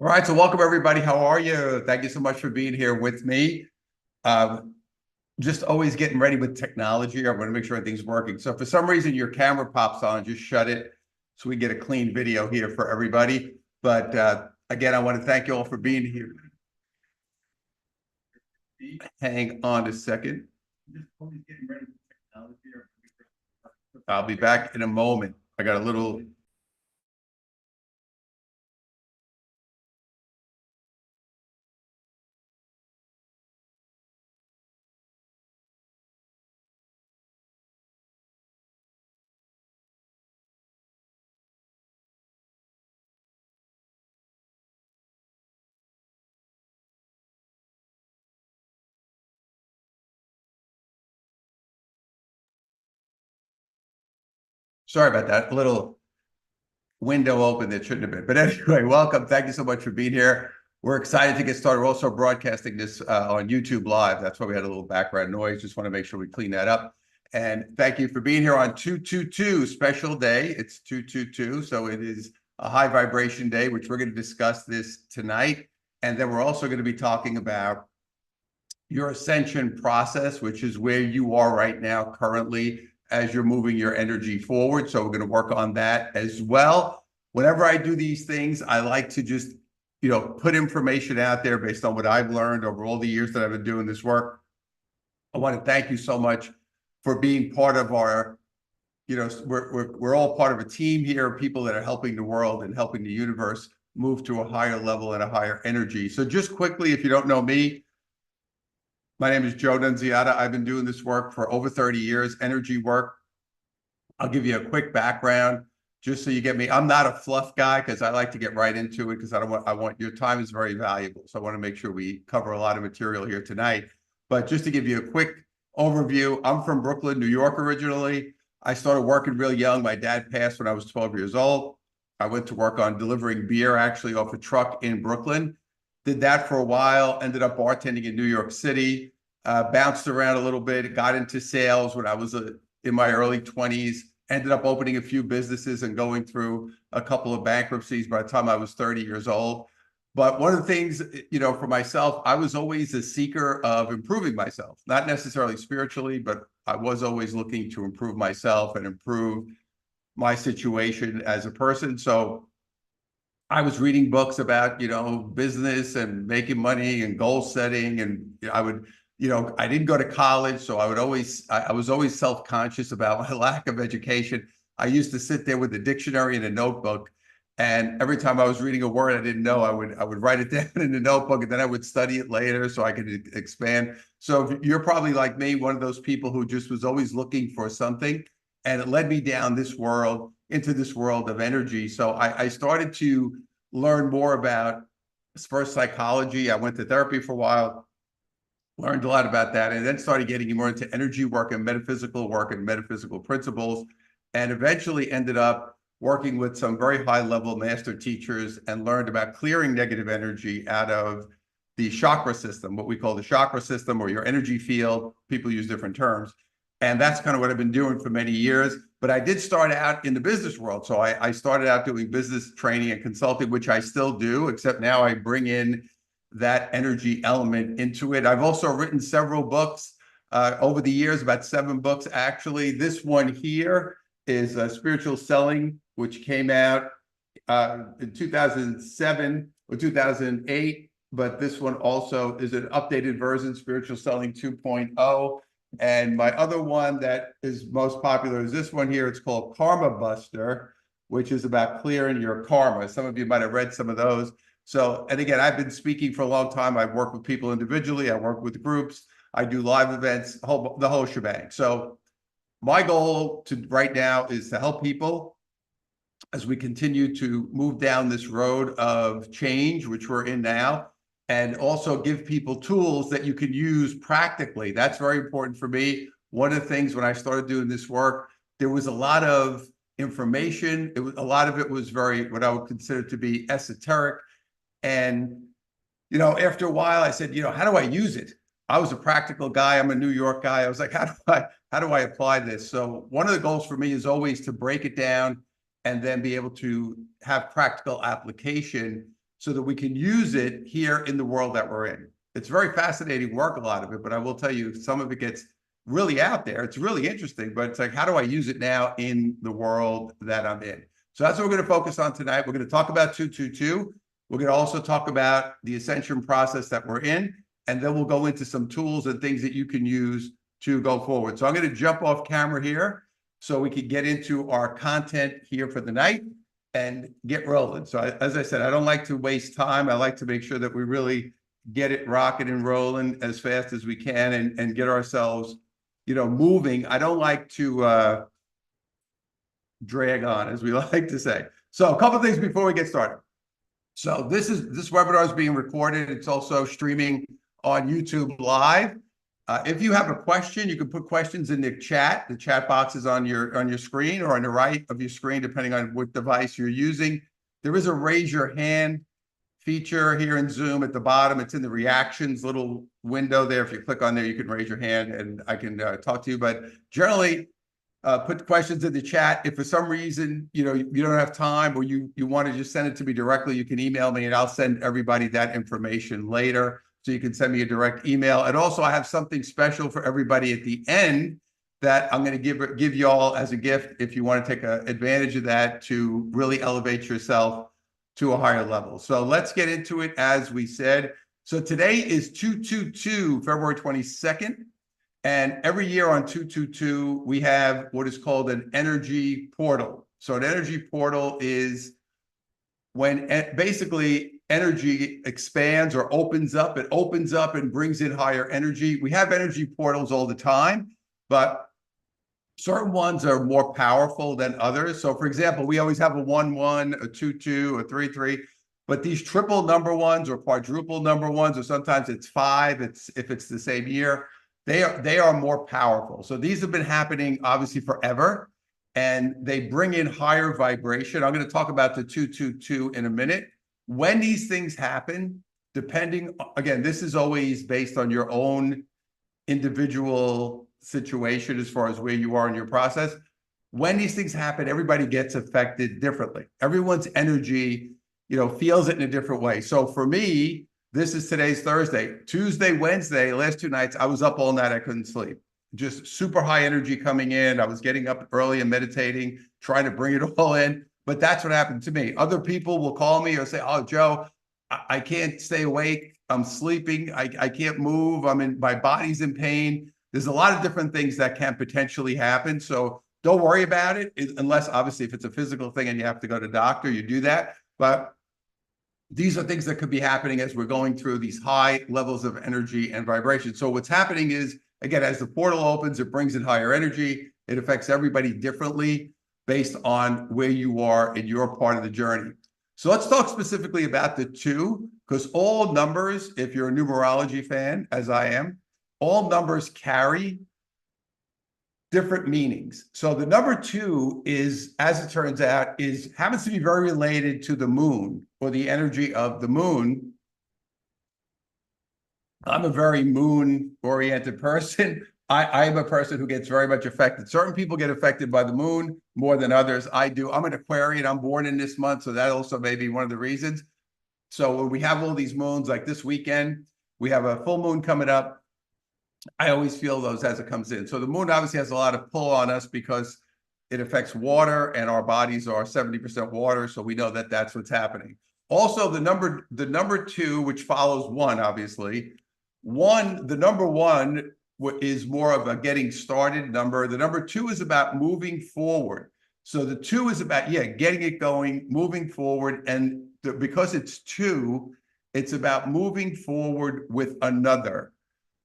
All right, so welcome everybody. How are you? Thank you so much for being here with me. Uh, just always getting ready with technology. I want to make sure everything's working. So if for some reason your camera pops on, just shut it so we get a clean video here for everybody. But again, I want to thank you all for being here. Hang on a second. Just always getting ready with technology. I'll be back in a moment. I got a little. Sorry about that. A little window open that shouldn't have been. But anyway, welcome. Thank you so much for being here. We're excited to get started. We're also broadcasting this on YouTube Live. That's why we had a little background noise. Just want to make sure we clean that up. And thank you for being here on 222, special day. It's 222. So it is a high vibration day, which we're going to discuss this tonight. And then we're also going to be talking about your ascension process, which is where you are right now currently as you're moving your energy forward. So we're going to work on that as well. Whenever I do these things, I like to just, put information out there based on what I've learned over all the years that I've been doing this work. I want to thank you so much for being part of our, we're all part of a team here, people that are helping the world and helping the universe move to a higher level and a higher energy. So just quickly, if you don't know me, my name is Joe Nunziata. I've been doing this work for over 30 years, energy work. I'll give you a quick background just so you get me. I'm not a fluff guy because I like to get right into it because I want your time is very valuable. So I want to make sure we cover a lot of material here tonight. But just to give you a quick overview, I'm from Brooklyn, New York originally. I started working real young. My dad passed when I was 12 years old. I went to work on delivering beer actually off a truck in Brooklyn. Did that for a while, ended up bartending in New York City, bounced around a little bit, got into sales when I was in my early 20s, ended up opening a few businesses and going through a couple of bankruptcies by the time I was 30 years old. But one of the things, for myself, I was always a seeker of improving myself, not necessarily spiritually, but I was always looking to improve myself and improve my situation as a person. So I was reading books about, business and making money and goal setting. And I would, I didn't go to college. So I was always self-conscious about my lack of education. I used to sit there with a dictionary and a notebook. And every time I was reading a word I didn't know, I would write it down in the notebook and then I would study it later so I could expand. So you're probably like me, one of those people who just was always looking for something. And it led me down into this world of energy. So I started to learn more about first psychology. I went to therapy for a while, learned a lot about that, and then started getting more into energy work and metaphysical principles, and eventually ended up working with some very high-level master teachers and learned about clearing negative energy out of the chakra system, what we call the chakra system or your energy field. People use different terms. And that's kind of what I've been doing for many years. But I did start out in the business world. So I started out doing business training and consulting, which I still do, except now I bring in that energy element into it. I've also written several books over the years, about 7 books, actually. This one here is Spiritual Selling, which came out in 2007 or 2008. But this one also is an updated version, Spiritual Selling 2.0. And my other one that is most popular is this one here. It's called Karma Buster, which is about clearing your karma. Some of you might have read some of those. So, and again, I've been speaking for a long time. I've worked with people individually. I work with groups. I do live events, the whole shebang. So my goal right now is to help people as we continue to move down this road of change, which we're in now, and also give people tools that you can use practically. That's very important for me. One of the things when I started doing this work, there was a lot of information. A lot of it was very, what I would consider to be esoteric. And, after a while I said, how do I use it? I was a practical guy. I'm a New York guy. I was like, how do I apply this? So one of the goals for me is always to break it down and then be able to have practical application so that we can use it here in the world that we're in. It's very fascinating work, a lot of it, but I will tell you, some of it gets really out there. It's really interesting, but it's like, how do I use it now in the world that I'm in? So that's what we're going to focus on tonight. We're going to talk about 222. We're going to also talk about the ascension process that we're in, and then we'll go into some tools and things that you can use to go forward. So I'm going to jump off camera here so we can get into our content here for the night and get rolling. So as I said, I don't like to waste time. I like to make sure that we really get it rocking and rolling as fast as we can and get ourselves, moving. I don't like to drag on, as we like to say. So a couple of things before we get started. So this webinar is being recorded. It's also streaming on YouTube Live. If you have a question, you can put questions in the chat. The chat box is on your screen or on the right of your screen, depending on what device you're using. There is a raise your hand feature here in Zoom at the bottom. It's in the reactions little window there. If you click on there, you can raise your hand and I can talk to you. But generally, put questions in the chat. If for some reason, you don't have time or you want to just send it to me directly, you can email me and I'll send everybody that information later. So you can send me a direct email. And also I have something special for everybody at the end that I'm going to give you all as a gift if you want to take advantage of that to really elevate yourself to a higher level. So let's get into it as we said. So today is 222, February 22nd. And every year on 222, we have what is called an energy portal. So an energy portal is when basically energy expands or opens up. It opens up and brings in higher energy. We have energy portals all the time, but certain ones are more powerful than others. So for example, we always have a 1-1, a 2-2, a 3-3, but these triple number ones or quadruple number ones, or sometimes it's 5, if it's the same year, they are more powerful. So these have been happening obviously forever, and they bring in higher vibration. I'm going to talk about the 222 in a minute. When these things happen, depending, again, this is always based on your own individual situation as far as where you are in your process. When these things happen, everybody gets affected differently. Everyone's energy, feels it in a different way. So for me, today's Thursday, Tuesday, Wednesday, last 2 nights, I was up all night. I couldn't sleep. Just super high energy coming in. I was getting up early and meditating, trying to bring it all in. But that's what happened to me. Other people will call me or say, "Oh, Joe, I can't stay awake. I'm sleeping. I can't move. My body's in pain." There's a lot of different things that can potentially happen. So don't worry about it, unless obviously if it's a physical thing and you have to go to the doctor, you do that. But these are things that could be happening as we're going through these high levels of energy and vibration. So what's happening is, again, as the portal opens, it brings in higher energy. It affects everybody differently based on where you are in your part of the journey. So let's talk specifically about the 2, because all numbers, if you're a numerology fan, as I am, all numbers carry different meanings. So the number 2 is, as it turns out, happens to be very related to the moon or the energy of the moon. I'm a very moon-oriented person. I am a person who gets very much affected. Certain people get affected by the moon more than others. I do. I'm an Aquarian. I'm born in this month, so that also may be one of the reasons. So when we have all these moons, like this weekend, we have a full moon coming up. I always feel those as it comes in. So the moon obviously has a lot of pull on us because it affects water, and our bodies are 70% water. So we know that that's what's happening. Also, the number 2, which follows 1, obviously. The number 1 is more of a getting started number. The number 2 is about moving forward. So the 2 is about, getting it going, moving forward. And because it's 2, it's about moving forward with another.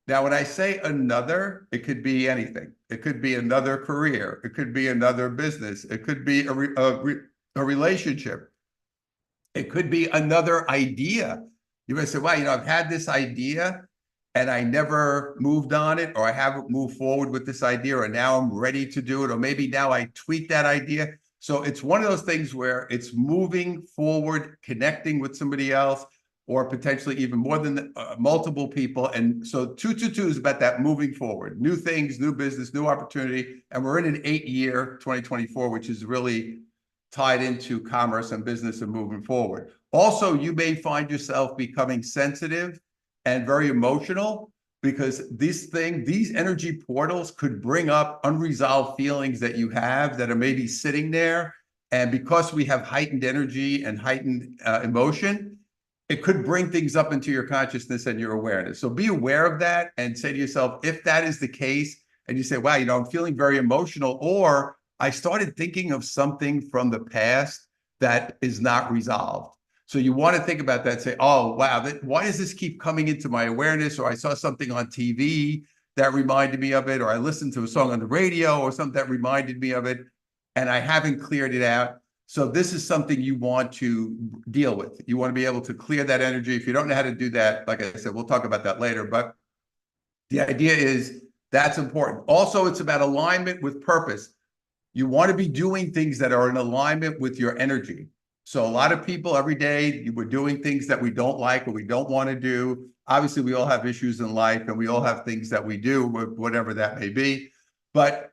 Now, when I say another, it could be anything. It could be another career. It could be another business. It could be a relationship. It could be another idea. You might say, "Wow, I've had this idea and I never moved on it, or I haven't moved forward with this idea, or now I'm ready to do it, or maybe now I tweak that idea." So it's one of those things where it's moving forward, connecting with somebody else, or potentially even more than multiple people. And so 222 is about that moving forward, new things, new business, new opportunity. And we're in an 8-year, 2024, which is really tied into commerce and business and moving forward. Also, you may find yourself becoming sensitive and very emotional because these energy portals could bring up unresolved feelings that you have that are maybe sitting there. And because we have heightened energy and heightened emotion, it could bring things up into your consciousness and your awareness. So be aware of that and say to yourself, if that is the case, and you say, wow, I'm feeling very emotional, or I started thinking of something from the past that is not resolved. So you want to think about that, say, oh, wow, why does this keep coming into my awareness? Or I saw something on TV that reminded me of it, or I listened to a song on the radio or something that reminded me of it, and I haven't cleared it out. So this is something you want to deal with. You want to be able to clear that energy. If you don't know how to do that, like I said, we'll talk about that later. But the idea is that's important. Also, it's about alignment with purpose. You want to be doing things that are in alignment with your energy. So a lot of people every day, we're doing things that we don't like or we don't want to do. Obviously, we all have issues in life and we all have things that we do, whatever that may be. But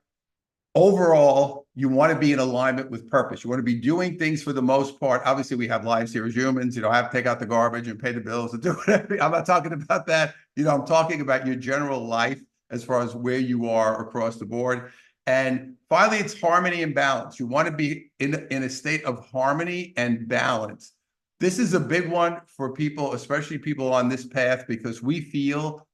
overall, you want to be in alignment with purpose. You want to be doing things for the most part. Obviously, we have lives here as humans. I have to take out the garbage and pay the bills and do whatever. I'm not talking about that. I'm talking about your general life as far as where you are across the board. And finally, it's harmony and balance. You want to be in a state of harmony and balance. This is a big one for people, especially people on this path, because we feel,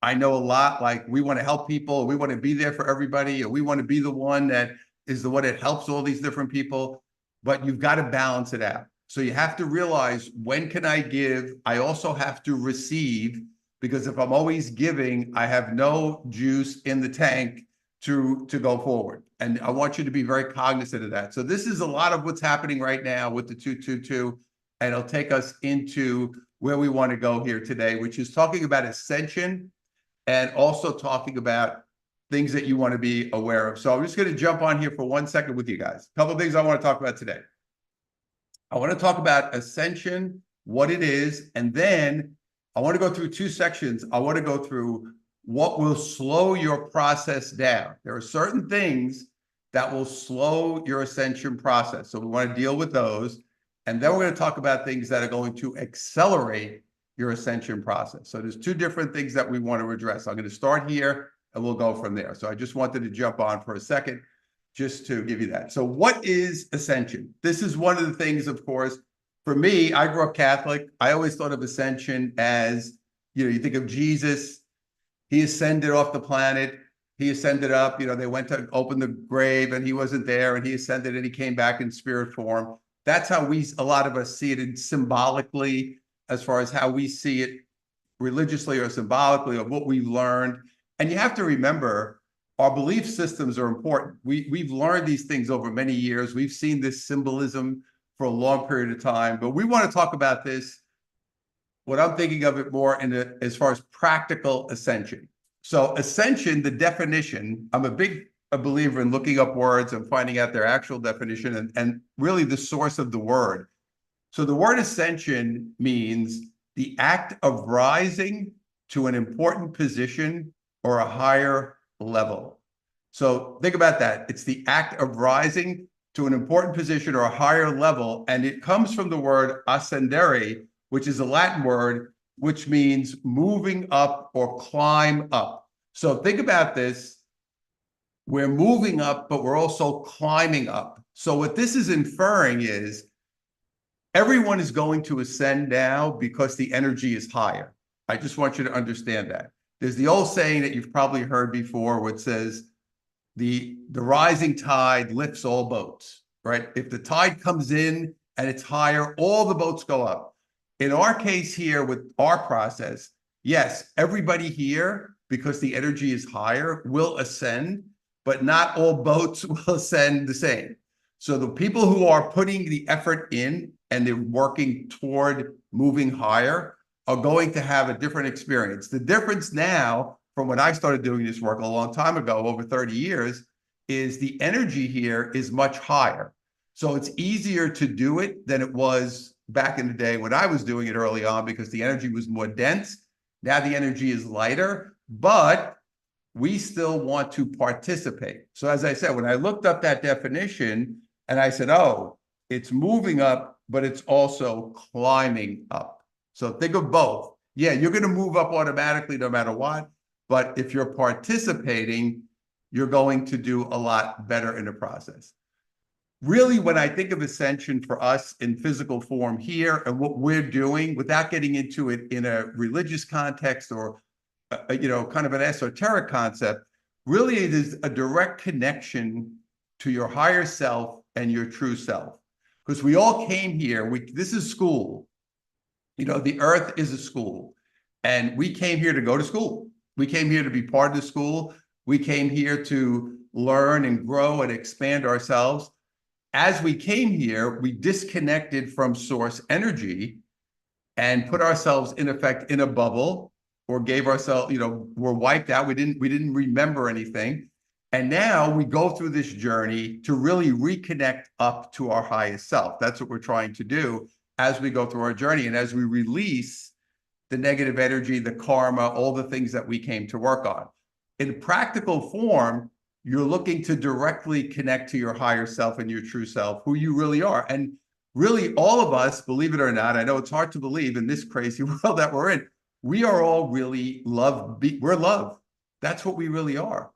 I know a lot, like we want to help people, we want to be there for everybody, or we want to be the one that is the one that helps all these different people, but you've got to balance it out. So you have to realize, when can I give? I also have to receive, because if I'm always giving, I have no juice in the tank to go forward. And I want you to be very cognizant of that. So this is a lot of what's happening right now with the 222, and it'll take us into where we want to go here today, which is talking about ascension and also talking about things that you want to be aware of. So I'm just going to jump on here for 1 second with you guys. A couple of things I want to talk about today. I want to talk about ascension, what it is, and then I want to go through 2 sections. I want to go through what will slow your process down. There are certain things that will slow your ascension process. So we want to deal with those. And then we're going to talk about things that are going to accelerate your ascension process. So there's 2 different things that we want to address. I'm going to start here and we'll go from there. So I just wanted to jump on for a second just to give you that. So what is ascension? This is one of the things, of course, for me, I grew up Catholic. I always thought of ascension as, you think of Jesus, he ascended off the planet, he ascended up, they went to open the grave and he wasn't there and he ascended and he came back in spirit form. That's how a lot of us see it, and symbolically, as far as how we see it religiously or symbolically of what we've learned. And you have to remember, our belief systems are important. We've learned these things over many years. We've seen this symbolism for a long period of time, but we want to talk about this, what I'm thinking of it more as far as practical ascension. So ascension, the definition, I'm a believer in looking up words and finding out their actual definition and really the source of the word. So the word ascension means the act of rising to an important position or a higher level. So think about that. It's the act of rising to an important position or a higher level, and it comes from the word ascendere, which is a Latin word, which means moving up or climb up. So think about this. We're moving up, but we're also climbing up. So what this is inferring is everyone is going to ascend now because the energy is higher. I just want you to understand that. There's the old saying that you've probably heard before, which says the rising tide lifts all boats, right? If the tide comes in and it's higher, all the boats go up. In our case here with our process, yes, everybody here, because the energy is higher, will ascend, but not all boats will ascend the same. So the people who are putting the effort in and they're working toward moving higher are going to have a different experience. The difference now from when I started doing this work a long time ago, over 30 years, is the energy here is much higher. So it's easier to do it than it was back in the day when I was doing it early on, because the energy was more dense. Now the energy is lighter, but we still want to participate. So as I said, when I looked up that definition, And I said, oh, it's moving up, but it's also climbing up. So think of both. Yeah, you're going to move up automatically no matter what. But if you're participating, you're going to do a lot better in the process. Really, when I think of Ascension for us in physical form here and what we're doing, without getting into it in a religious context or kind of an esoteric concept, really it is a direct connection to your higher self and your true self. Because we all came here, this is school. The earth is a school. And we came here to go to school. We came here to be part of the school. We came here to learn and grow and expand ourselves. As we came here, we disconnected from source energy and put ourselves in effect in a bubble, or gave ourselves, we're wiped out. We didn't remember anything. And now we go through this journey to really reconnect up to our highest self. That's what we're trying to do as we go through our journey. And as we release the negative energy, the karma, all the things that we came to work on. In practical form, you're looking to directly connect to your higher self and your true self, who you really are. And really, all of us, believe it or not, I know it's hard to believe in this crazy world that we're in, we are all really love. We're love. That's what we really are.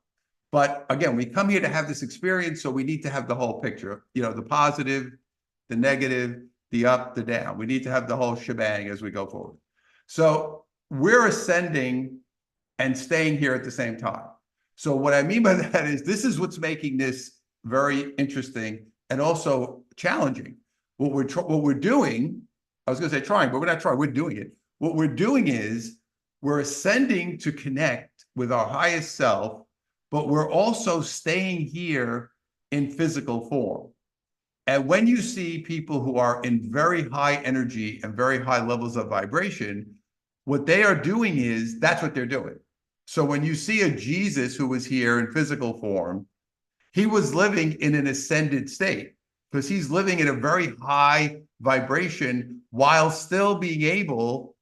But again, we come here to have this experience, so we need to have the whole picture, the positive, the negative, the up, the down. We need to have the whole shebang as we go forward. So we're ascending and staying here at the same time. So what I mean by that is this is what's making this very interesting and also challenging. What we're doing, I was going to say trying, but we're not trying, we're doing it. What we're doing is we're ascending to connect with our highest self, but we're also staying here in physical form. And when you see people who are in very high energy and very high levels of vibration, what they are doing is that's what they're doing. So when you see a Jesus who was here in physical form, he was living in an ascended state because he's living in a very high vibration while still being able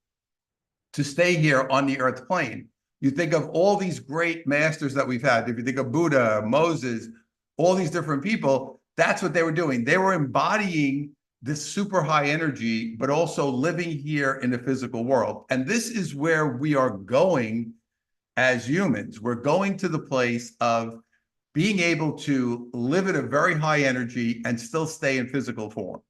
to stay here on the earth plane. You think of all these great masters that we've had. If you think of Buddha, Moses, all these different people, that's what they were doing. They were embodying this super high energy, but also living here in the physical world. And this is where we are going as humans. We're going to the place of being able to live at a very high energy and still stay in physical form.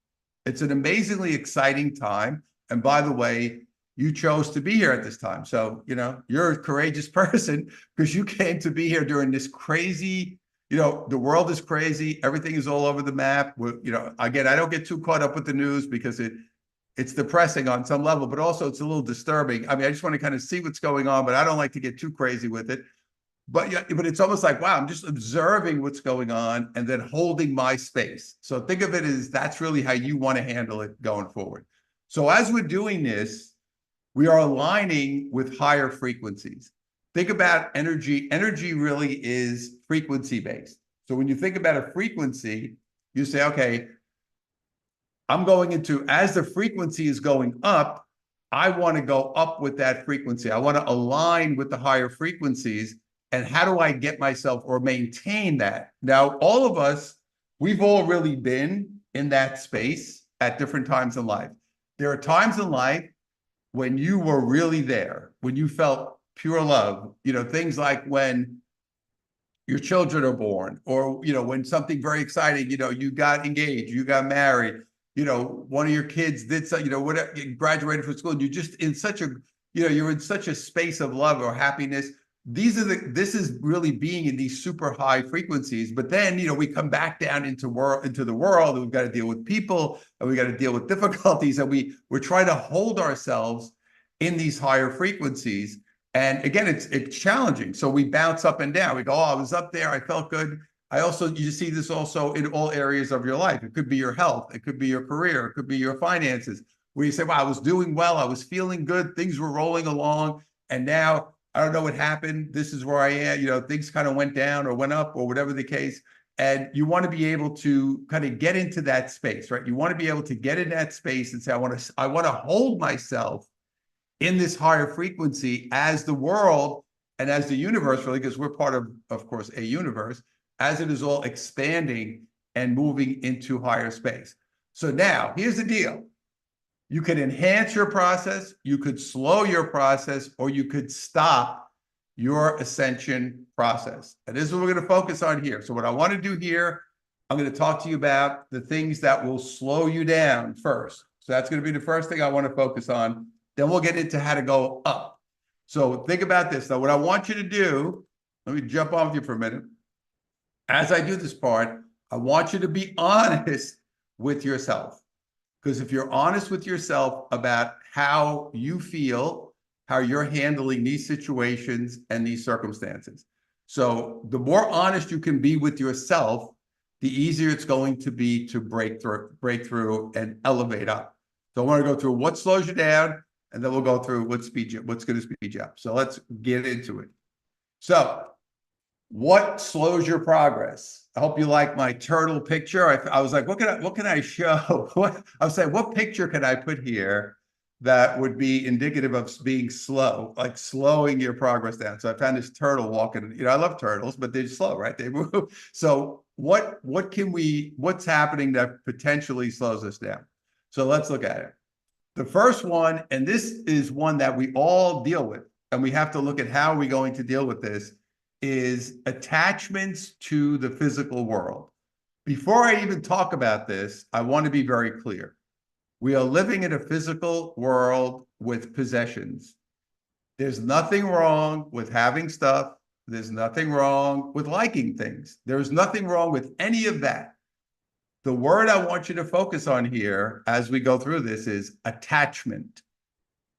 It's an amazingly exciting time. And by the way, you chose to be here at this time. So, you're a courageous person because you came to be here during this crazy, the world is crazy. Everything is all over the map. Again, I don't get too caught up with the news because it's depressing on some level, but also it's a little disturbing. I mean, I just want to kind of see what's going on, but I don't like to get too crazy with it. But it's almost like, wow, I'm just observing what's going on and then holding my space. So think of it as that's really how you want to handle it going forward. So as we're doing this, we are aligning with higher frequencies. Think about energy. Energy really is frequency-based. So when you think about a frequency, you say, okay, I'm going into, as the frequency is going up, I want to go up with that frequency. I want to align with the higher frequencies. And how do I get myself or maintain that? Now, all of us, we've all really been in that space at different times in life. There are times in life when you were really there, when you felt pure love, things like when your children are born, or, when something very exciting, you got engaged, you got married, one of your kids did something, whatever, you graduated from school, and you're just in such a, you're in such a space of love or happiness. This is really being in these super high frequencies. But then, we come back down into the world, and we've got to deal with people, and we got to deal with difficulties, and we're trying to hold ourselves in these higher frequencies. And again, it's challenging. So we bounce up and down. We go, oh, I was up there, I felt good. You see this also in all areas of your life. It could be your health, it could be your career, it could be your finances, where you say, wow, I was doing well, I was feeling good, things were rolling along, and now I don't know what happened. This is where I am. Things kind of went down or went up or whatever the case. And you want to be able to kind of get into that space, right? You want to be able to get in that space and say, I want to hold myself in this higher frequency as the world and as the universe, really, because we're part of course, a universe, as it is all expanding and moving into higher space. So now here's the deal. You could enhance your process, you could slow your process, or you could stop your ascension process. And this is what we're going to focus on here. So what I want to do here, I'm going to talk to you about the things that will slow you down first. So that's going to be the first thing I want to focus on. Then we'll get into how to go up. So think about this. Now, what I want you to do, let me jump on with you for a minute. As I do this part, I want you to be honest with yourself. Because if you're honest with yourself about how you feel, how you're handling these situations and these circumstances. So the more honest you can be with yourself, the easier it's going to be to break through and elevate up. So I want to go through what slows you down, and then we'll go through what's going to speed you up. So let's get into it. So what slows your progress? I hope you like my turtle picture. I was like, what can I show? I was saying, what picture can I put here that would be indicative of being slow, like slowing your progress down? So I found this turtle walking. I love turtles, but they're slow, right? They move. So what's happening that potentially slows us down? So let's look at it. The first one, and this is one that we all deal with, and we have to look at how we're going to deal with this, is attachments to the physical world. Before I even talk about this, I want to be very clear. We are living in a physical world with possessions. There's nothing wrong with having stuff. There's nothing wrong with liking things. There's nothing wrong with any of that. The word I want you to focus on here as we go through this is attachment.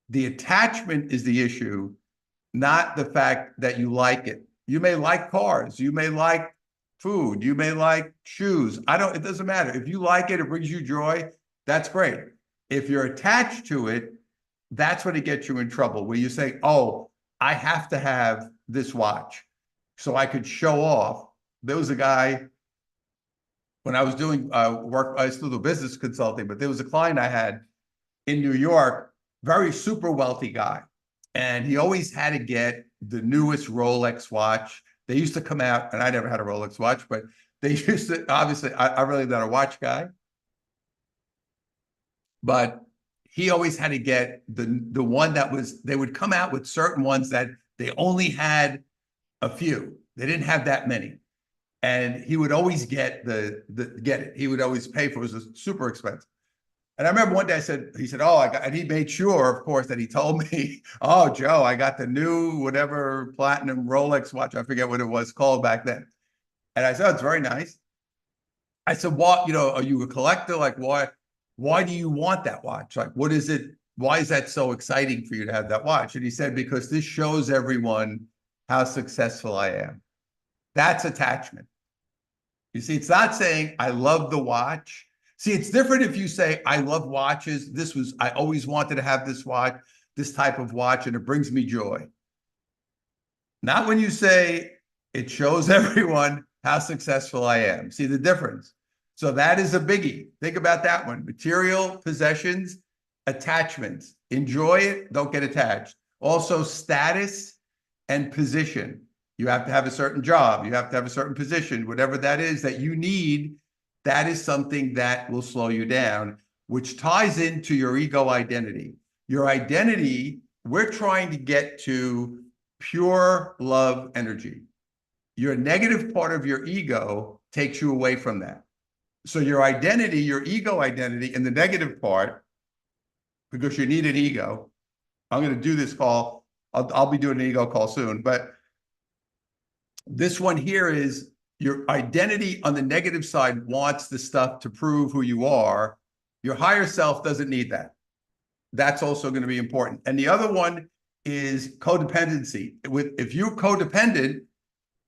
The attachment is the issue, not the fact that you like it. You may like cars, you may like food, you may like shoes. It doesn't matter. If you like it, it brings you joy, that's great. If you're attached to it, that's when it gets you in trouble, where you say, oh, I have to have this watch so I could show off. There was a guy, when I was doing work, I still do business consulting, but there was a client I had in New York, very super wealthy guy. And he always had to get the newest Rolex watch. They used to come out, and I never had a Rolex watch, but they used to, obviously, I'm really not a watch guy. But he always had to get the one that was, they would come out with certain ones that they only had a few. They didn't have that many. And he would always get get it. He would always pay for it. It was super expensive. And I remember one day he said, oh, and he made sure, of course, that he told me, oh, Joe, I got the new whatever platinum Rolex watch. I forget what it was called back then. And I said, oh, it's very nice. I said, what, are you a collector? Like, why do you want that watch? Like, what is it? Why is that so exciting for you to have that watch? And he said, because this shows everyone how successful I am. That's attachment. You see, it's not saying I love the watch. See, it's different if you say, I love watches. I always wanted to have this watch, this type of watch, and it brings me joy. Not when you say, it shows everyone how successful I am. See the difference? So that is a biggie. Think about that one. Material, possessions, attachments. Enjoy it, don't get attached. Also, status and position. You have to have a certain job. You have to have a certain position, whatever that is that you need. That is something that will slow you down, which ties into your ego identity. Your identity, we're trying to get to pure love energy. Your negative part of your ego takes you away from that. So your identity, your ego identity, and the negative part, because you need an ego. I'm going to do this call. I'll be doing an ego call soon, but this one here is your identity on the negative side wants the stuff to prove who you are. Your higher self doesn't need that. That's also going to be important. And the other one is codependency. If you're codependent,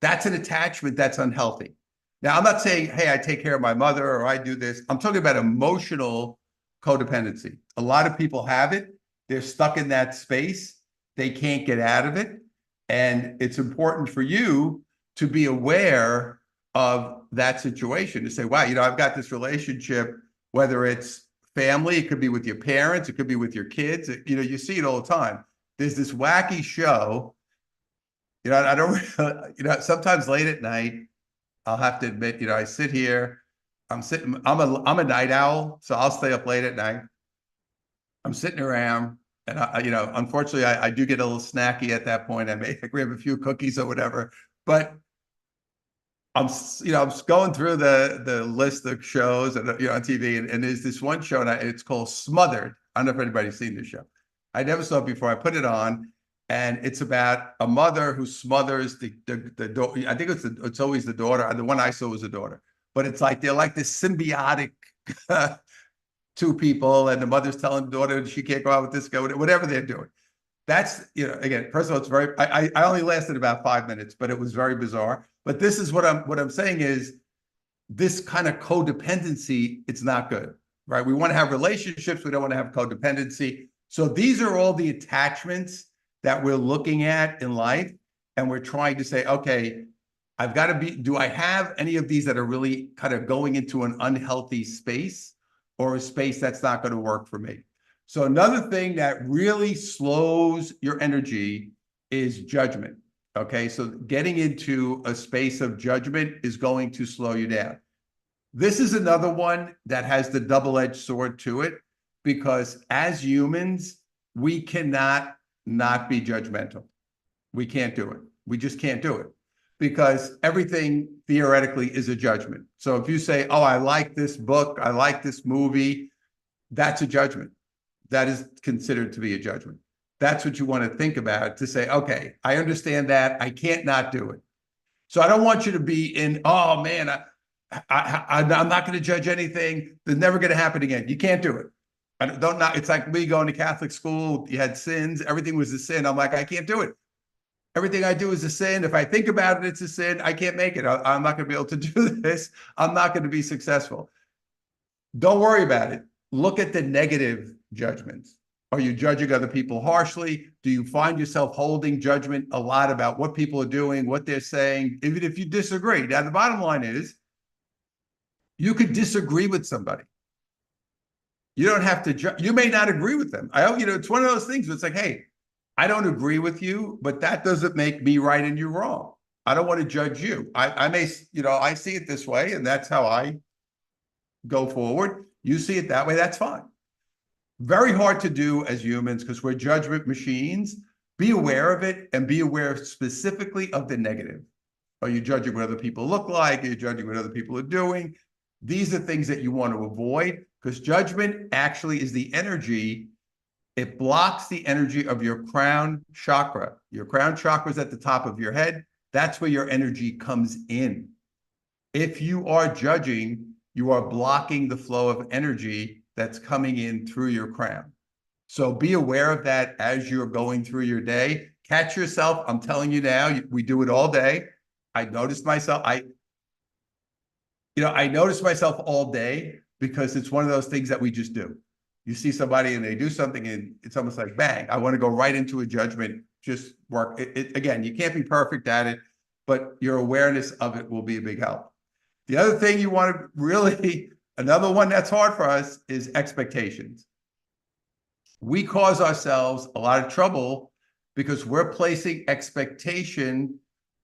that's an attachment that's unhealthy. Now, I'm not saying, hey, I take care of my mother or I do this. I'm talking about emotional codependency. A lot of people have it. They're stuck in that space. They can't get out of it. And it's important for you to be aware of that situation, to say, wow, I've got this relationship, whether it's family, it could be with your parents, it could be with your kids. You see it all the time. There's this wacky show. I don't, sometimes late at night, I'll have to admit, I sit here I'm a night owl, so I'll stay up late at night. I'm sitting around, and unfortunately, I do get a little snacky at that point. I may grab a few cookies or whatever, but I'm going through the list of shows and on TV, and there's this one show, and it's called Smothered. I don't know if anybody's seen this show. I never saw it before. I put it on, and it's about a mother who smothers the daughter. I think it's always the daughter. The one I saw was the daughter, but it's like they're like this symbiotic two people, and the mother's telling the daughter she can't go out with this guy, whatever they're doing. That's, again, first of all, it's very, I only lasted about 5 minutes, but it was very bizarre. But this is what I'm saying is this kind of codependency, it's not good, right? We want to have relationships. We don't want to have codependency. So these are all the attachments that we're looking at in life. And we're trying to say, okay, do I have any of these that are really kind of going into an unhealthy space, or a space that's not going to work for me? So another thing that really slows your energy is judgment. Okay, so getting into a space of judgment is going to slow you down. This is another one that has the double-edged sword to it, because as humans, we cannot not be judgmental. We can't do it. We just can't do it, because everything theoretically is a judgment. So if you say, oh, I like this book, I like this movie, that's a judgment. That is considered to be a judgment. That's what you want to think about, to say, okay, I understand that. I can't not do it. So I don't want you to be in, oh man, I'm not going to judge anything. It's never going to happen again. You can't do it. It's like me going to Catholic school. You had sins. Everything was a sin. I'm like, I can't do it. Everything I do is a sin. If I think about it, it's a sin. I can't make it. I'm not going to be able to do this. I'm not going to be successful. Don't worry about it. Look at the negative judgments. Are you judging other people harshly? Do you find yourself holding judgment a lot about what people are doing, what they're saying, even if you disagree? Now, the bottom line is, you could disagree with somebody. You don't have to you may not agree with them. It's one of those things where it's like, hey, I don't agree with you, but that doesn't make me right and you wrong. I don't want to judge you. I may, I see it this way, and that's how I go forward. You see it that way, that's fine. Very hard to do as humans, because we're judgment machines. Be aware of it, and be aware specifically of the negative. Are you judging what other people look like? Are you judging what other people are doing? These are things that you want to avoid, because judgment actually is the energy. It blocks the energy of your crown chakra. Your crown chakra is at the top of your head. That's where your energy comes in. If you are judging, you are blocking the flow of energy that's coming in through your crown. So be aware of that as you're going through your day. Catch yourself. I'm telling you now, we do it all day. I noticed myself. I notice myself all day, because it's one of those things that we just do. You see somebody and they do something, and it's almost like, bang, I want to go right into a judgment, just work. Again, you can't be perfect at it, but your awareness of it will be a big help. The other thing you want to really, another one that's hard for us, is expectations. We cause ourselves a lot of trouble because we're placing expectation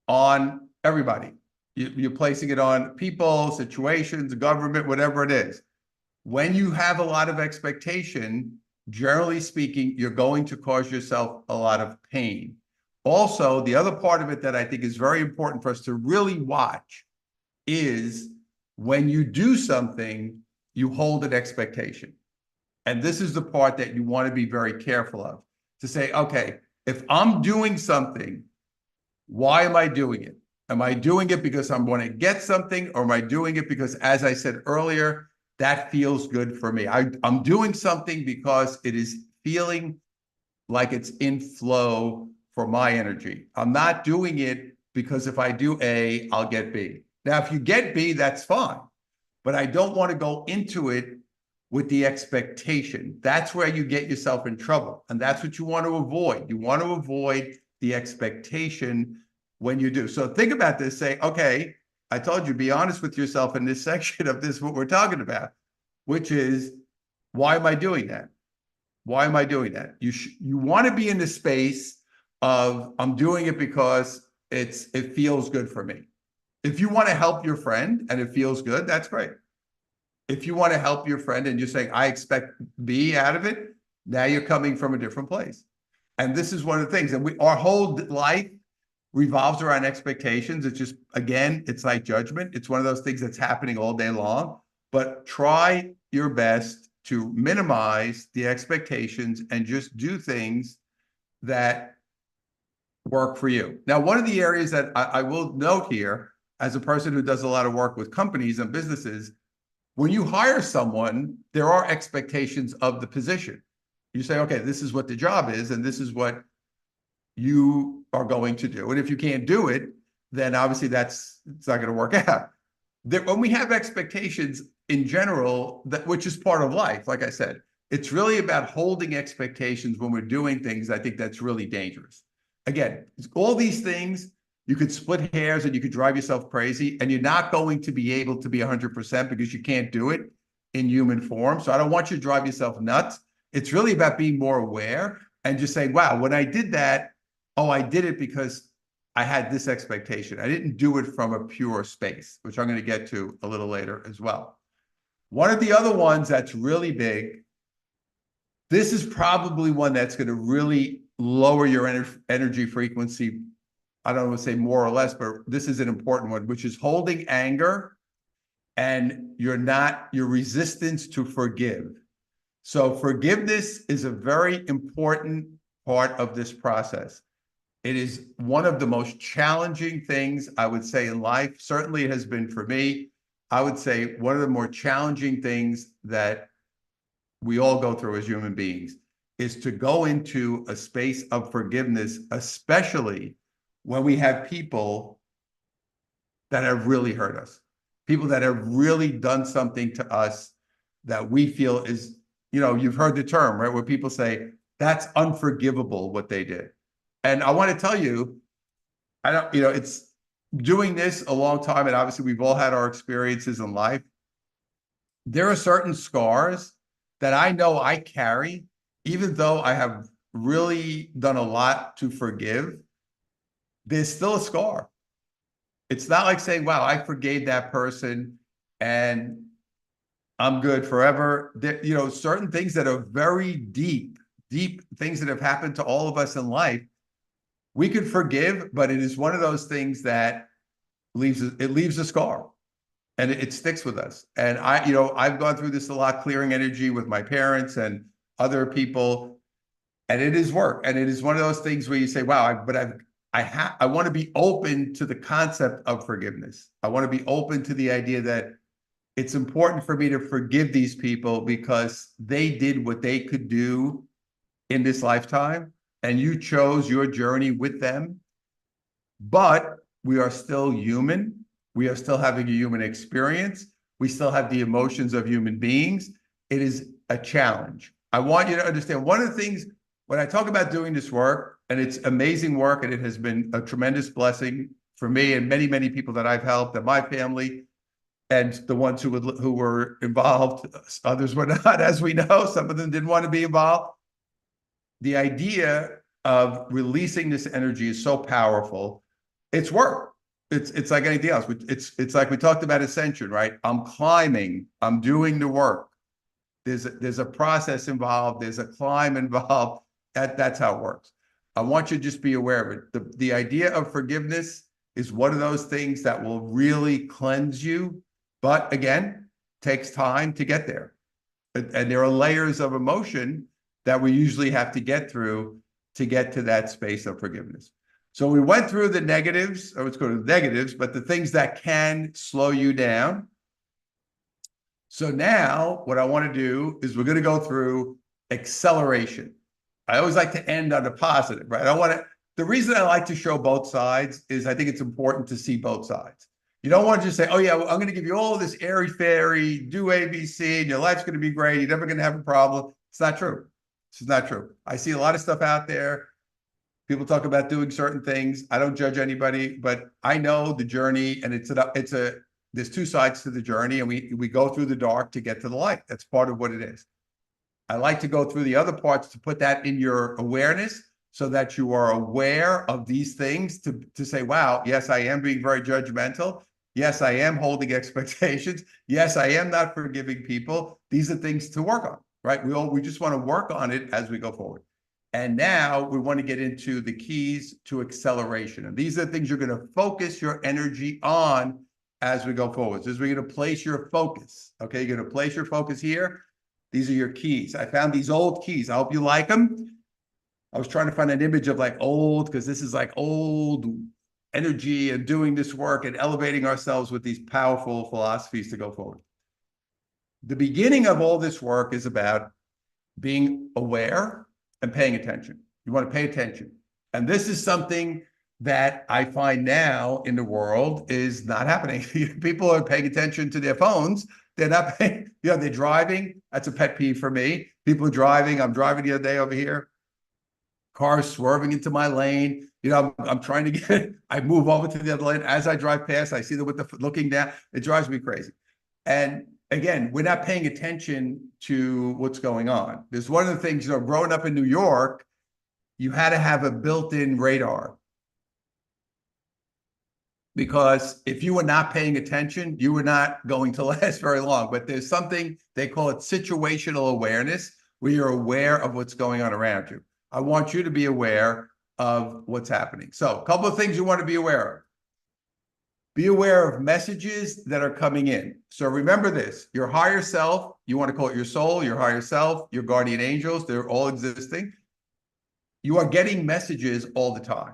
on everybody. You're placing it on people, situations, government, whatever it is. When you have a lot of expectation, generally speaking, you're going to cause yourself a lot of pain. Also, the other part of it that I think is very important for us to really watch is when you do something, you hold an expectation. And this is the part that you want to be very careful of, to say, okay, if I'm doing something, why am I doing it? Am I doing it because I'm going to get something, or am I doing it because, as I said earlier, that feels good for me? I'm doing something because it is feeling like it's in flow for my energy. I'm not doing it because if I do A, I'll get B. Now, if you get B, that's fine. But I don't want to go into it with the expectation. That's where you get yourself in trouble. And that's what you want to avoid. You want to avoid the expectation when you do. So think about this. Say, okay, I told you, be honest with yourself in this section of this, what we're talking about, which is, why am I doing that? Why am I doing that? You want to be in the space of, I'm doing it because it feels good for me. If you want to help your friend and it feels good, that's great. If you want to help your friend and you're saying, I expect B out of it, now you're coming from a different place. And this is one of the things, and our whole life revolves around expectations. It's just, again, it's like judgment. It's one of those things that's happening all day long, but try your best to minimize the expectations and just do things that work for you. Now, one of the areas that I will note here, as a person who does a lot of work with companies and businesses, when you hire someone, there are expectations of the position. You say, okay, this is what the job is, and this is what you are going to do. And if you can't do it, then obviously it's not going to work out. When we have expectations in general, which is part of life, like I said, it's really about holding expectations when we're doing things. I think that's really dangerous. Again, all these things, you could split hairs and you could drive yourself crazy, and you're not going to be able to be 100% because you can't do it in human form. So I don't want you to drive yourself nuts. It's really about being more aware and just saying, wow, when I did that, oh, I did it because I had this expectation. I didn't do it from a pure space, which I'm going to get to a little later as well. One of the other ones that's really big, this is probably one that's going to really lower your energy frequency. I don't want to say more or less, but this is an important one, which is holding anger and your resistance to forgive. So forgiveness is a very important part of this process. It is one of the most challenging things, I would say, in life. Certainly it has been for me. I would say one of the more challenging things that we all go through as human beings is to go into a space of forgiveness, especially when we have people that have really hurt us, people that have really done something to us that we feel is, you've heard the term, right? Where people say, that's unforgivable what they did. And I want to tell you, it's doing this a long time, and obviously we've all had our experiences in life. There are certain scars that I know I carry, even though I have really done a lot to forgive. There's still a scar. It's not like saying, wow, I forgave that person and I'm good forever. There, certain things that are very deep things that have happened to all of us in life, we could forgive, but it is one of those things that leaves a scar, and it sticks with us. And I've gone through this a lot, clearing energy with my parents and other people, and it is work. And it is one of those things where you say, wow, I want to be open to the concept of forgiveness. I want to be open to the idea that it's important for me to forgive these people because they did what they could do in this lifetime, and you chose your journey with them. But we are still human. We are still having a human experience. We still have the emotions of human beings. It is a challenge. I want you to understand one of the things when I talk about doing this work, and it's amazing work, and it has been a tremendous blessing for me and many, many people that I've helped, and my family, and the ones who were involved. Others were not, as we know. Some of them didn't want to be involved. The idea of releasing this energy is so powerful. It's work. It's like anything else. It's like we talked about Ascension, right? I'm climbing. I'm doing the work. There's a process involved. There's a climb involved. That's how it works. I want you to just be aware of it. The idea of forgiveness is one of those things that will really cleanse you. But again, takes time to get there. And there are layers of emotion that we usually have to get through to get to that space of forgiveness. So we went through the negatives, or let's go to the negatives, but the things that can slow you down. So now what I want to do is we're going to go through acceleration. I always like to end on a positive, right? The reason I like to show both sides is I think it's important to see both sides. You don't want to just say, oh yeah, well, I'm going to give you all this airy-fairy, do ABC, and your life's going to be great. You're never going to have a problem. It's not true. This is not true. I see a lot of stuff out there. People talk about doing certain things. I don't judge anybody, but I know the journey, and there's two sides to the journey, and we go through the dark to get to the light. That's part of what it is. I like to go through the other parts to put that in your awareness so that you are aware of these things to say, wow, yes, I am being very judgmental. Yes, I am holding expectations. Yes, I am not forgiving people. These are things to work on, right? We just want to work on it as we go forward. And now we want to get into the keys to acceleration. And these are the things you're going to focus your energy on as we go forward. So as we're going to place your focus, okay? You're going to place your focus here. These are your keys. I found these old keys. I hope you like them. I was trying to find an image of like old, because this is like old energy and doing this work and elevating ourselves with these powerful philosophies to go forward. The beginning of all this work is about being aware and paying attention. You want to pay attention. And this is something that I find now in the world is not happening. People are paying attention to their phones. They're not paying, they're driving. That's a pet peeve for me. People are driving. I'm driving the other day over here. Cars swerving into my lane. I'm trying to get, I move over to the other lane. As I drive past, I see them with the looking down. It drives me crazy. And again, we're not paying attention to what's going on. There's one of the things, growing up in New York, you had to have a built-in radar. Because if you were not paying attention, you were not going to last very long. But there's something, they call it situational awareness, where you're aware of what's going on around you. I want you to be aware of what's happening. So a couple of things you want to be aware of. Be aware of messages that are coming in. So remember this, your higher self, you want to call it your soul, your higher self, your guardian angels, they're all existing. You are getting messages all the time.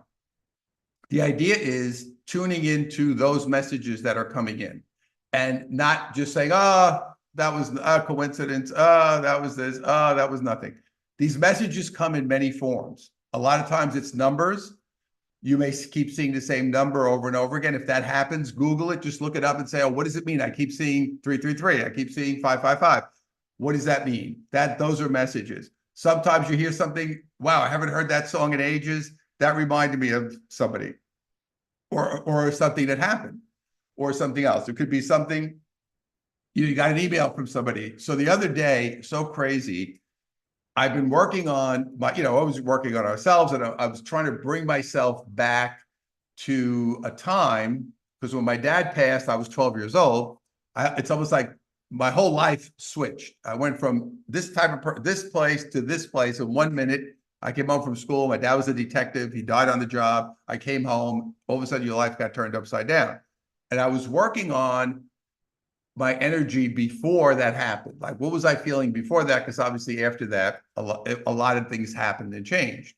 The idea is tuning into those messages that are coming in and not just saying, that was a coincidence. That was this. That was nothing. These messages come in many forms. A lot of times it's numbers. You may keep seeing the same number over and over again. If that happens, Google it, just look it up and say, what does it mean? I keep seeing 333. I keep seeing 555. What does that mean? Those are messages. Sometimes you hear something, wow, I haven't heard that song in ages. That reminded me of somebody or something that happened or something else. It could be something, you got an email from somebody. So the other day, so crazy, I've been working on I was working on ourselves, and I was trying to bring myself back to a time, because when my dad passed, I was 12 years old. It's almost like my whole life switched. I went from this place to this place in 1 minute. I came home from school. My dad was a detective. He died on the job. I came home. All of a sudden, your life got turned upside down. And I was working on my energy before that happened. Like, what was I feeling before that? Because obviously after that, a lot of things happened and changed.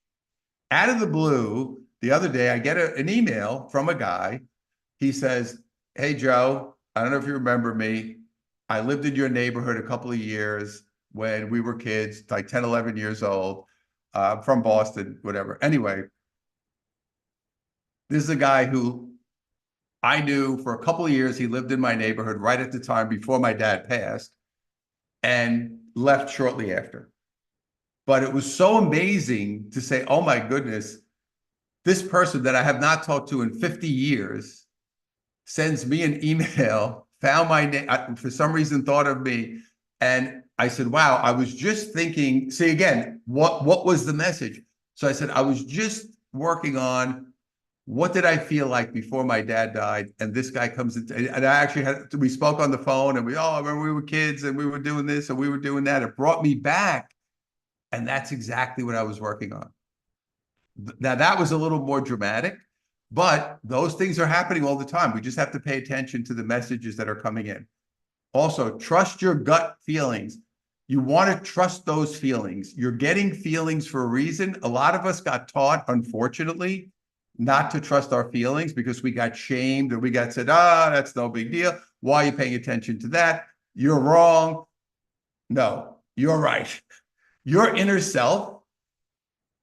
Out of the blue, the other day, I get an email from a guy. He says, hey, Joe, I don't know if you remember me. I lived in your neighborhood a couple of years when we were kids, like 10, 11 years old, from Boston, whatever. Anyway, this is a guy who I knew for a couple of years. He lived in my neighborhood right at the time before my dad passed and left shortly after. But it was so amazing to say, oh my goodness, this person that I have not talked to in 50 years sends me an email, found my name, for some reason thought of me. And I said, wow, I was just thinking, see again, what was the message? So I said, I was just working on, what did I feel like before my dad died? And this guy comes in, and I actually we spoke on the phone, and I remember we were kids and we were doing this and we were doing that. It brought me back. And that's exactly what I was working on. Now, that was a little more dramatic, but those things are happening all the time. We just have to pay attention to the messages that are coming in. Also, trust your gut feelings. You want to trust those feelings. You're getting feelings for a reason. A lot of us got taught, unfortunately, not to trust our feelings because we got shamed or we got said, that's no big deal. Why are you paying attention to that? You're wrong. No, you're right. Your inner self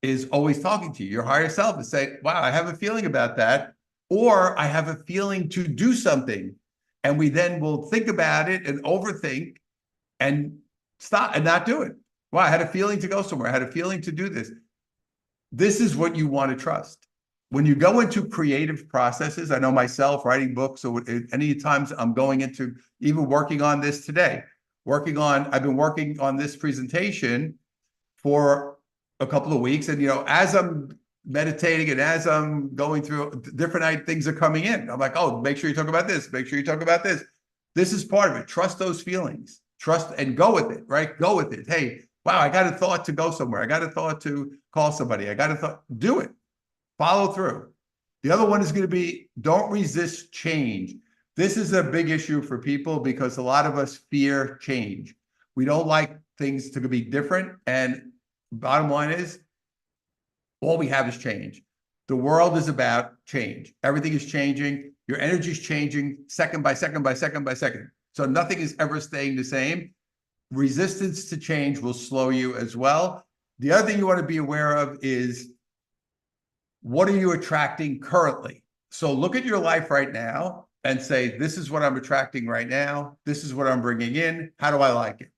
is always talking to you. Your higher self is saying, wow, I have a feeling about that. Or I have a feeling to do something. And we then will think about it and overthink and stop and not do it. Wow, I had a feeling to go somewhere. I had a feeling to do this. This is what you want to trust. When you go into creative processes, I know myself writing books, or any times I'm going into even working on this today, I've been working on this presentation for a couple of weeks. And, as I'm meditating, and as I'm going through different things are coming in, I'm like, oh, make sure you talk about this. Make sure you talk about this. This is part of it. Trust those feelings. Trust and go with it, right? Go with it. Hey, wow, I got a thought to go somewhere. I got a thought to call somebody. I got a thought. Do it. Follow through. The other one is going to be don't resist change. This is a big issue for people because a lot of us fear change. We don't like things to be different. And bottom line is, all we have is change. The world is about change. Everything is changing. Your energy is changing second by second by second by second. So nothing is ever staying the same. Resistance to change will slow you as well. The other thing you want to be aware of is, what are you attracting currently? So look at your life right now and say, this is what I'm attracting right now. This is what I'm bringing in. How do I like it?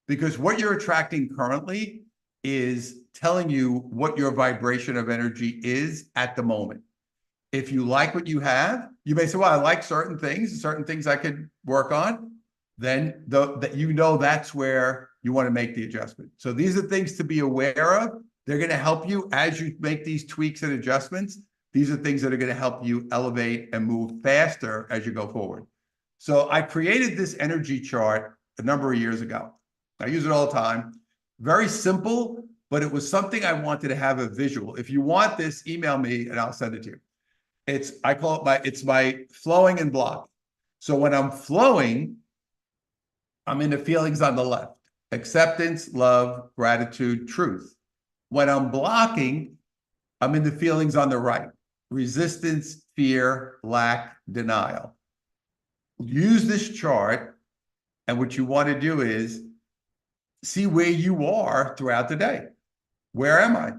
Because what you're attracting currently is telling you what your vibration of energy is at the moment. If you like what you have, you may say, well, I like certain things I could work on. Then that's where you want to make the adjustment. So these are things to be aware of. They're going to help you as you make these tweaks and adjustments. These are things that are going to help you elevate and move faster as you go forward. So I created this energy chart a number of years ago. I use it all the time. Very simple, but it was something I wanted to have a visual. If you want this, email me and I'll send it to you. I call it my flowing and blocking. So when I'm flowing, I'm in the feelings on the left: acceptance, love, gratitude, truth. When I'm blocking, I'm in the feelings on the right: resistance, fear, lack, denial. Use this chart, and what you want to do is see where you are throughout the day. Where am I?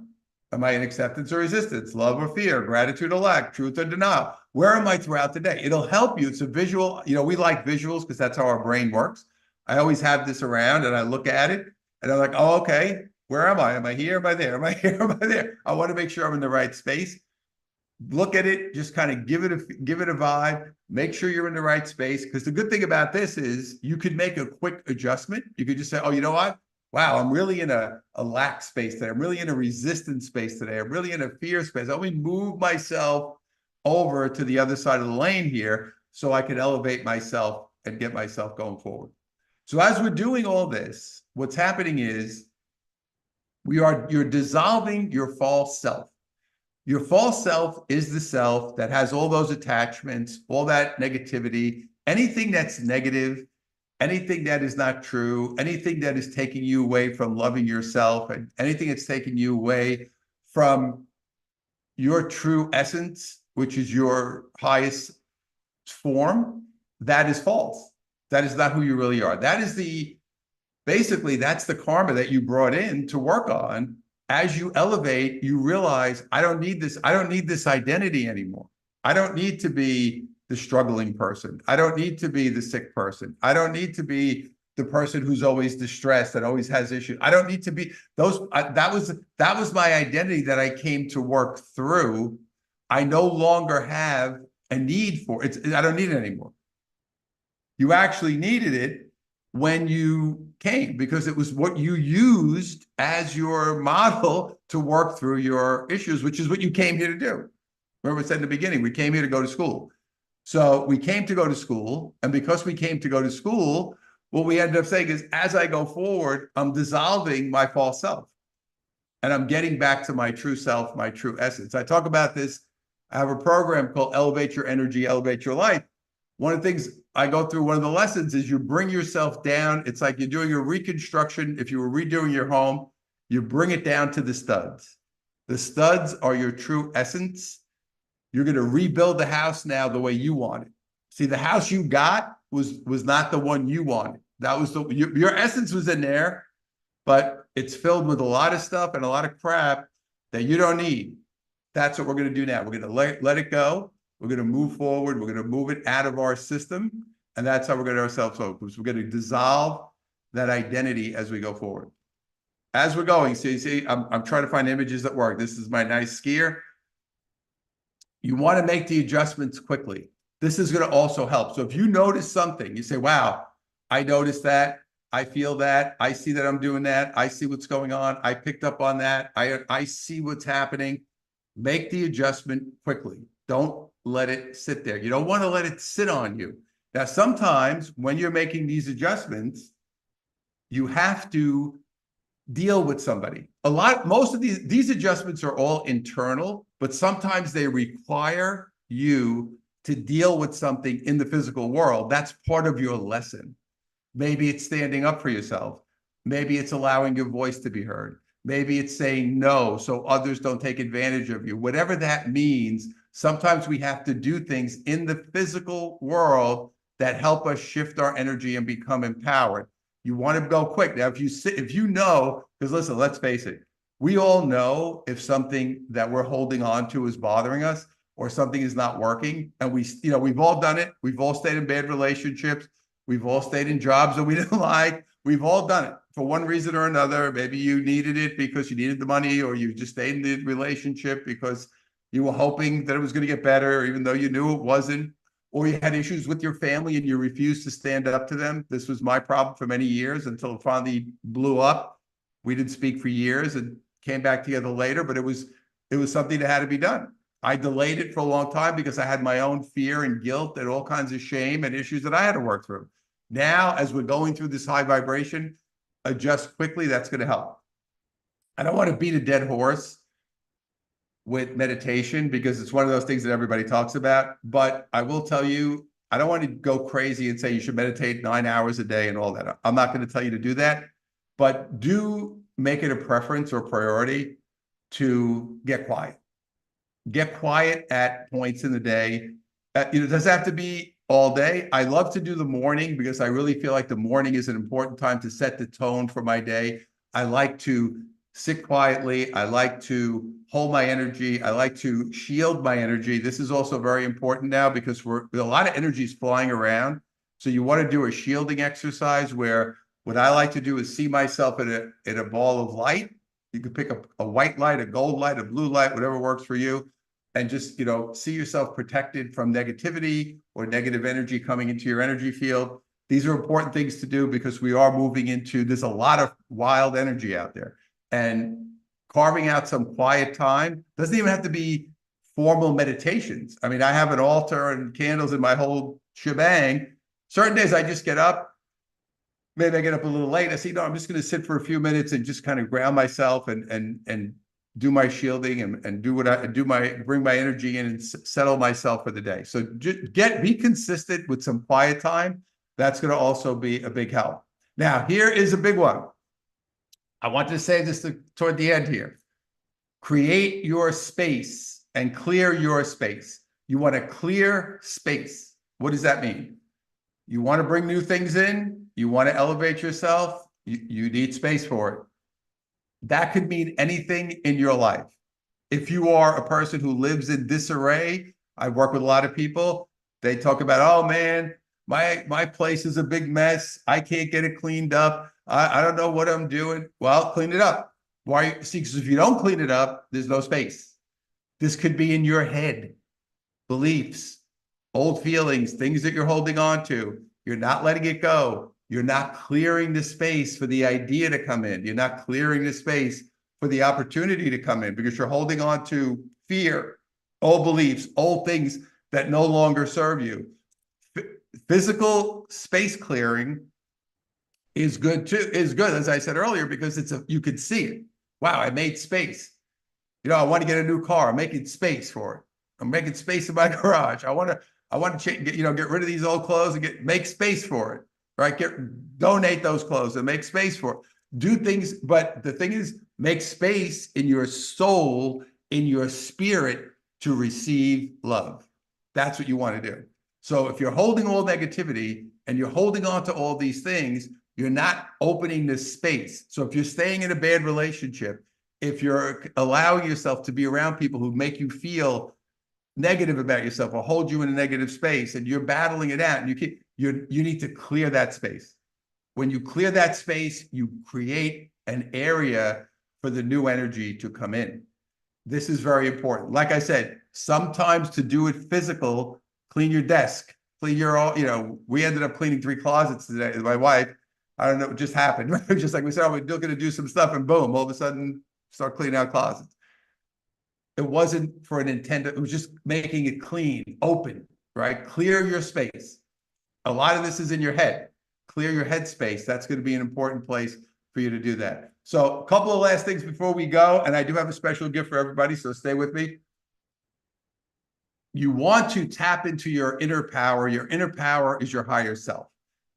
Am I in acceptance or resistance, love or fear, gratitude or lack, truth or denial? Where am I throughout the day? It'll help you. It's a visual. We like visuals because that's how our brain works. I always have this around and I look at it and I'm like, oh, okay, where am I? Am I here? Am I there? Am I here? Am I there? I want to make sure I'm in the right space. Look at it, just kind of give it a vibe, make sure you're in the right space. Because the good thing about this is you could make a quick adjustment. You could just say, oh, you know what? Wow, I'm really in a lack space today. I'm really in a resistance space today. I'm really in a fear space. Let me move myself over to the other side of the lane here so I can elevate myself and get myself going forward. So as we're doing all this, what's happening is you're dissolving your false self. Your false self is the self that has all those attachments, all that negativity, anything that's negative, anything that is not true, anything that is taking you away from loving yourself, and anything that's taking you away from your true essence, which is your highest form, that is false. That is not who you really are. Basically, that's the karma that you brought in to work on. As you elevate, you realize, I don't need this identity anymore. I don't need to be the struggling person. I don't need to be the sick person. I don't need to be the person who's always distressed and always has issues. I don't need to be those. That was my identity that I came to work through. I no longer have a need for it. I don't need it anymore. You actually needed it when you came, because it was what you used as your model to work through your issues, which is what you came here to do. Remember I said in the beginning, we came here to go to school. So we came to go to school, and because we came to go to school, what we ended up saying is, as I go forward, I'm dissolving my false self, and I'm getting back to my true self, my true essence. I talk about this. I have a program called Elevate Your Energy, Elevate Your Life. One of the things I go through, one of the lessons is you bring yourself down. It's like you're doing a reconstruction. If you were redoing your home, you bring it down to the studs. The studs are your true essence. You're going to rebuild the house now the way you want it. See, the house you got was not the one you wanted. That was your essence was in there, but it's filled with a lot of stuff and a lot of crap that you don't need. That's what we're going to do now. We're going to let it go. We're going to move forward. We're going to move it out of our system. And that's how we're going to ourselves focus. We're going to dissolve that identity as we go forward. As we're going, so you see, I'm trying to find images that work. This is my nice skier. You want to make the adjustments quickly. This is going to also help. So if you notice something, you say, wow, I noticed that. I feel that. I see that I'm doing that. I see what's going on. I picked up on that. I see what's happening. Make the adjustment quickly. Don't let it sit there. You don't want to let it sit on you. Now, sometimes when you're making these adjustments, you have to deal with somebody. Most of these adjustments are all internal, but sometimes they require you to deal with something in the physical world. That's part of your lesson. Maybe it's standing up for yourself. Maybe it's allowing your voice to be heard. Maybe it's saying no so others don't take advantage of you. Whatever that means, sometimes we have to do things in the physical world that help us shift our energy and become empowered. You want to go quick. Now, if you know, because listen, let's face it, we all know if something that we're holding on to is bothering us or something is not working. And we've all done it. We've all stayed in bad relationships. We've all stayed in jobs that we didn't like. We've all done it for one reason or another. Maybe you needed it because you needed the money, or you just stayed in the relationship because you were hoping that it was going to get better, even though you knew it wasn't. Or you had issues with your family and you refused to stand up to them. This was my problem for many years until it finally blew up. We didn't speak for years and came back together later, but it was something that had to be done. I delayed it for a long time because I had my own fear and guilt and all kinds of shame and issues that I had to work through. Now, as we're going through this high vibration, adjust quickly. That's going to help. I don't want to beat a dead horse with meditation because it's one of those things that everybody talks about. But I will tell you, I don't want to go crazy and say you should meditate 9 hours a day and all that. I'm not going to tell you to do that, but do make it a preference or priority to get quiet. Get quiet at points in the day. It does have to be all day. I love to do the morning because I really feel like the morning is an important time to set the tone for my day. I like to sit quietly. I like to hold my energy. I like to shield my energy. This is also very important now because a lot of energy is flying around. So you want to do a shielding exercise where what I like to do is see myself in a ball of light. You can pick up a white light, a gold light, a blue light, whatever works for you. And just, see yourself protected from negativity or negative energy coming into your energy field. These are important things to do because we are moving there's a lot of wild energy out there. And carving out some quiet time doesn't even have to be formal meditations. I mean, I have an altar and candles in my whole shebang. Certain days I just get up. Maybe I get up a little late. I say, no, I'm just going to sit for a few minutes and just kind of ground myself and do my shielding and do what I do, bring my energy in and settle myself for the day. So just be consistent with some quiet time. That's going to also be a big help. Now, here is a big one. I want to say this toward the end here. Create your space and clear your space. You want to clear space. What does that mean? You want to bring new things in. You want to elevate yourself. You need space for it. That could mean anything in your life. If you are a person who lives in disarray, I work with a lot of people. They talk about, oh man, my place is a big mess. I can't get it cleaned up. I don't know what I'm doing. Well, clean it up. Why? See, because if you don't clean it up, there's no space. This could be in your head, beliefs, old feelings, things that you're holding on to. You're not letting it go. You're not clearing the space for the idea to come in. You're not clearing the space for the opportunity to come in because you're holding on to fear, old beliefs, old things that no longer serve you. Physical space clearing is good too, as I said earlier, because you can see it. Wow, I made space. I want to get a new car. I'm making space for it. I'm making space in my garage. I want to change, get rid of these old clothes and make space for it. Right? Donate those clothes and make space for it. Do things, but the thing is, make space in your soul, in your spirit to receive love. That's what you want to do. So if you're holding all negativity and you're holding on to all these things, you're not opening this space. So if you're staying in a bad relationship, if you're allowing yourself to be around people who make you feel negative about yourself or hold you in a negative space and you're battling it out and you need to clear that space. When you clear that space, you create an area for the new energy to come in. This is very important. Like I said, sometimes to do it physical, clean your desk, clean your, we ended up cleaning 3 closets today with my wife. I don't know, it just happened. Just like we said, we're going to do some stuff and boom, all of a sudden start cleaning out closets. It wasn't for an intent. It was just making it clean, open, right? Clear your space. A lot of this is in your head. Clear your head space. That's going to be an important place for you to do that. So a couple of last things before we go, and I do have a special gift for everybody, so stay with me. You want to tap into your inner power. Your inner power is your higher self.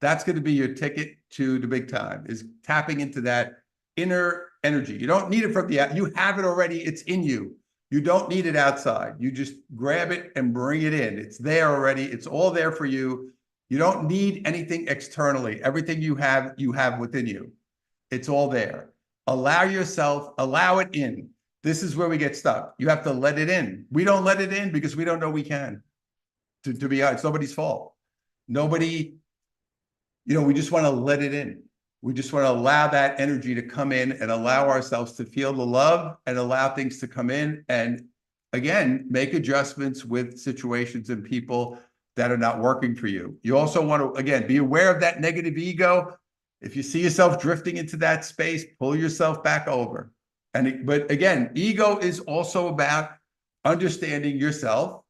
That's going to be your ticket to the big time, is tapping into that inner energy. You don't need it from the out. You have it already. It's in you. You don't need it outside. You just grab it and bring it in. It's there already. It's all there for you. You don't need anything externally. Everything you have within you. It's all there. Allow yourself, allow it in. This is where we get stuck. You have to let it in. We don't let it in because we don't know we can. To be honest, it's nobody's fault. Nobody, we just want to let it in. We just want to allow that energy to come in and allow ourselves to feel the love and allow things to come in. And again, make adjustments with situations and people that are not working for you. You also want to, again, be aware of that negative ego. If you see yourself drifting into that space, pull yourself back over. But again, ego is also about understanding yourself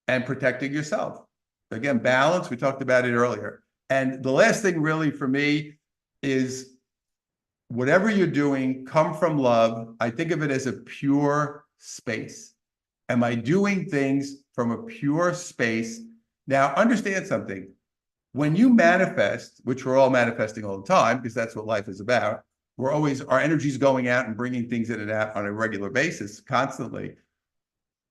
and protecting yourself. Again, balance, we talked about it earlier. And the last thing really for me is whatever you're doing, come from love. I think of it as a pure space. Am I doing things from a pure space? Now, understand something. When you manifest, which we're all manifesting all the time, because that's what life is about, our energy's going out and bringing things in and out on a regular basis, constantly.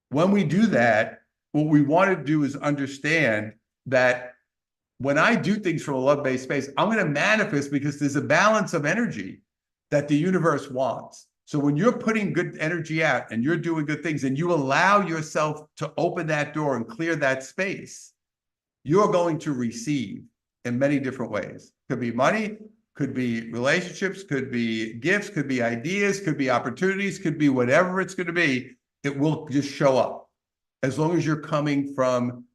When we do that, what we want to do is understand that when I do things from a love-based space, I'm going to manifest because there's a balance of energy that the universe wants. So when you're putting good energy out and you're doing good things and you allow yourself to open that door and clear that space, you're going to receive in many different ways. Could be money, could be relationships, could be gifts, could be ideas, could be opportunities, could be whatever it's going to be. It will just show up as long as you're coming from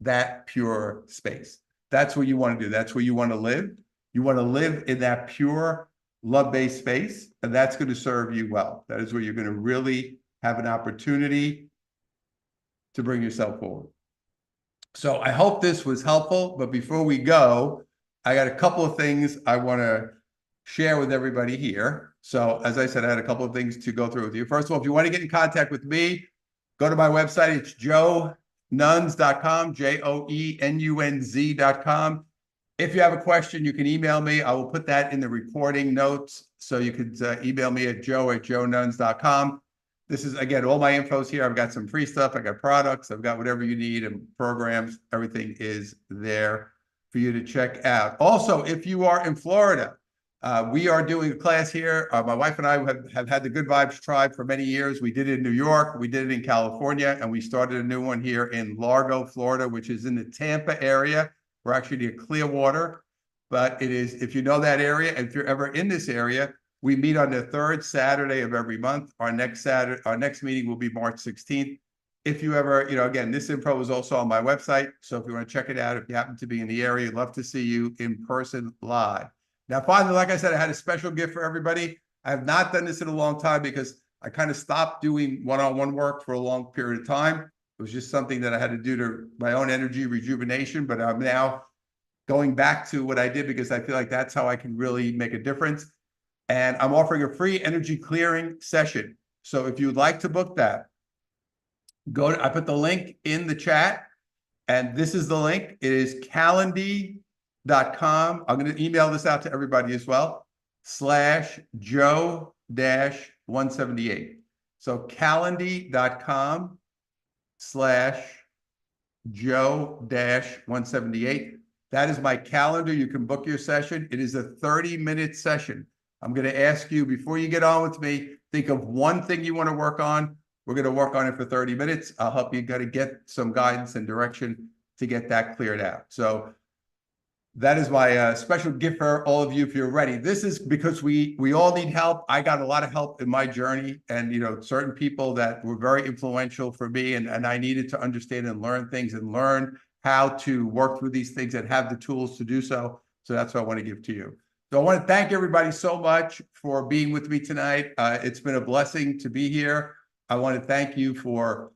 that pure space. That's what you want to do. That's where you want to live. You want to live in that pure love-based space, and that's going to serve you well. That is where you're going to really have an opportunity to bring yourself forward. So I hope this was helpful, but before we go, I got a couple of things I want to share with everybody here. So as I said, I had a couple of things to go through with you. First of all, if you want to get in contact with me, go to my website. It's joenunz.com, joenunz.com. If you have a question, you can email me. I will put that in the recording notes. So you could email me at joe@joenunz.com. This is, again, all my info's here. I've got some free stuff. I got products. I've got whatever you need and programs. Everything is there for you to check out. Also, if you are in Florida, we are doing a class here. My wife and I have had the Good Vibes Tribe for many years. We did it in New York. We did it in California. And we started a new one here in Largo, Florida, which is in the Tampa area. We're actually near Clearwater. But it is, if you know that area, and if you're ever in this area, we meet on the third Saturday of every month. Our next meeting will be March 16th. If you ever, again, this info is also on my website. So if you want to check it out, if you happen to be in the area, I'd love to see you in person live. Now, finally, like I said, I had a special gift for everybody. I have not done this in a long time because I kind of stopped doing one-on-one work for a long period of time. It was just something that I had to do to my own energy rejuvenation, but I'm now going back to what I did because I feel like that's how I can really make a difference. And I'm offering a free energy clearing session. So if you'd like to book that, I put the link in the chat, and this is the link. It is calendly.com. I'm going to email this out to everybody as well, /Joe-178. So calendly.com/Joe-178. That is my calendar. You can book your session. It is a 30-minute session. I'm going to ask you, before you get on with me, think of one thing you want to work on. We're going to work on it for 30 minutes. I'll help you get some guidance and direction to get that cleared out. So that is my special gift for all of you if you're ready. This is because we all need help. I got a lot of help in my journey, and certain people that were very influential for me, and I needed to understand and learn things and learn how to work through these things and have the tools to do so. So that's what I want to give to you. So I want to thank everybody so much for being with me tonight. It's been a blessing to be here. I want to thank you for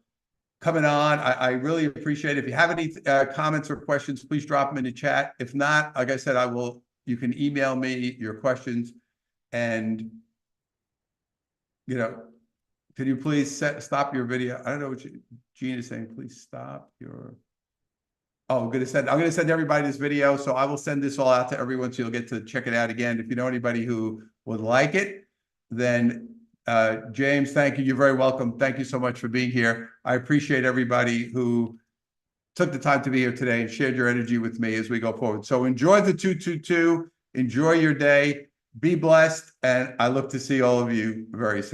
coming on. I really appreciate it. If you have any comments or questions, please drop them in the chat. If not, like I said, you can email me your questions. And, can you please stop your video? I don't know what Gene is saying. Please stop your. Oh, I'm going to send everybody this video. So I will send this all out to everyone so you'll get to check it out again. If you know anybody who would like it, then James, thank you. You're very welcome. Thank you so much for being here. I appreciate everybody who took the time to be here today and shared your energy with me as we go forward. So enjoy the 222. Enjoy your day. Be blessed. And I look to see all of you very soon.